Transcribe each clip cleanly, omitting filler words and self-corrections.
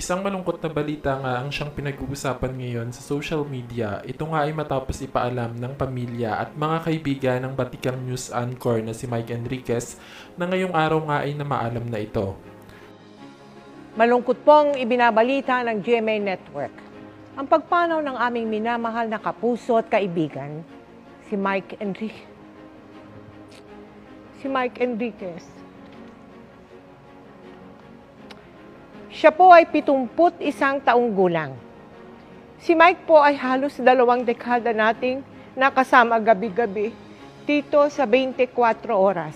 Isang malungkot na balita nga ang siyang pinag-uusapan ngayon sa social media. Ito nga ay matapos ipaalam ng pamilya at mga kaibigan ng batikang news anchor na si Mike Enriquez na ngayong araw nga ay namaalam na ito. Malungkot pong ibinabalita ng GMA Network ang pagpanaw ng aming minamahal na kapuso at kaibigan, si Mike Enriquez. Siya po ay 71 taong gulang. Si Mike po ay halos 2 dekada nating nakasama gabi-gabi dito sa 24 oras.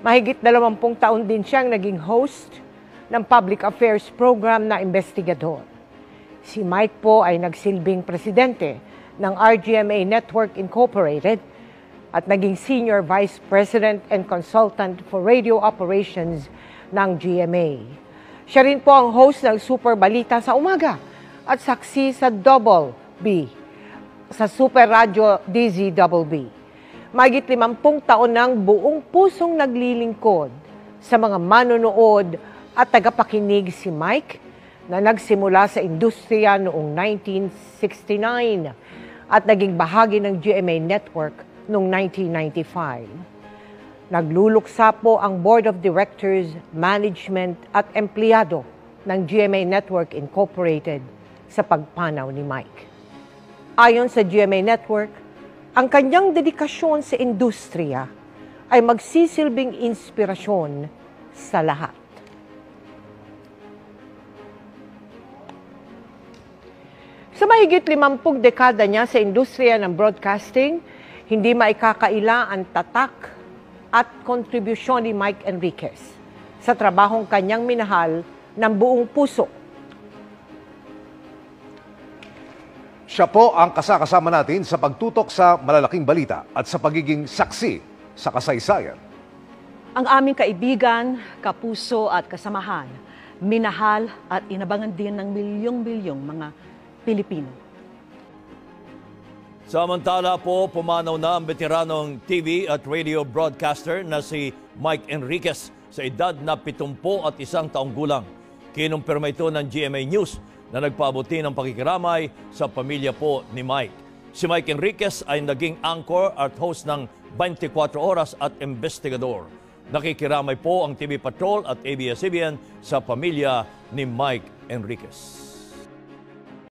Mahigit 20 taon din siyang naging host ng public affairs program na investigador. Si Mike po ay nagsilbing presidente ng RGMA Network Incorporated at naging senior vice president and consultant for radio operations ng GMA. Siya rin po ang host ng Super Balita sa umaga at saksi sa Double B, sa Super Radio DZBB. Mahigit 50 taon ng buong pusong naglilingkod sa mga manonood at tagapakinig si Mike na nagsimula sa industriya noong 1969 at naging bahagi ng GMA Network noong 1995. Nagluluksa po ang Board of Directors, Management at Empleyado ng GMA Network Incorporated sa pagpanaw ni Mike. Ayon sa GMA Network, ang kanyang dedikasyon sa industriya ay magsisilbing inspirasyon sa lahat. Sa mahigit 50 dekada niya sa industriya ng broadcasting, hindi maikakaila ang tatak at kontribusyon ni Mike Enriquez sa trabahong kanyang minahal ng buong puso. Siya po ang kasama natin sa pagtutok sa malalaking balita at sa pagiging saksi sa kasaysayan. Ang aming kaibigan, kapuso at kasamahan, minahal at inabangan din ng milyong-milyong mga Pilipino. Samantala po, pumanaw na ang veteranong TV at radio broadcaster na si Mike Enriquez sa edad na 71 taong gulang. Kinumpirma ito ng GMA News na nagpaabuti ng pakikiramay sa pamilya po ni Mike. Si Mike Enriquez ay naging anchor at host ng 24 Oras at investigador. Nakikiramay po ang TV Patrol at ABS-CBN sa pamilya ni Mike Enriquez.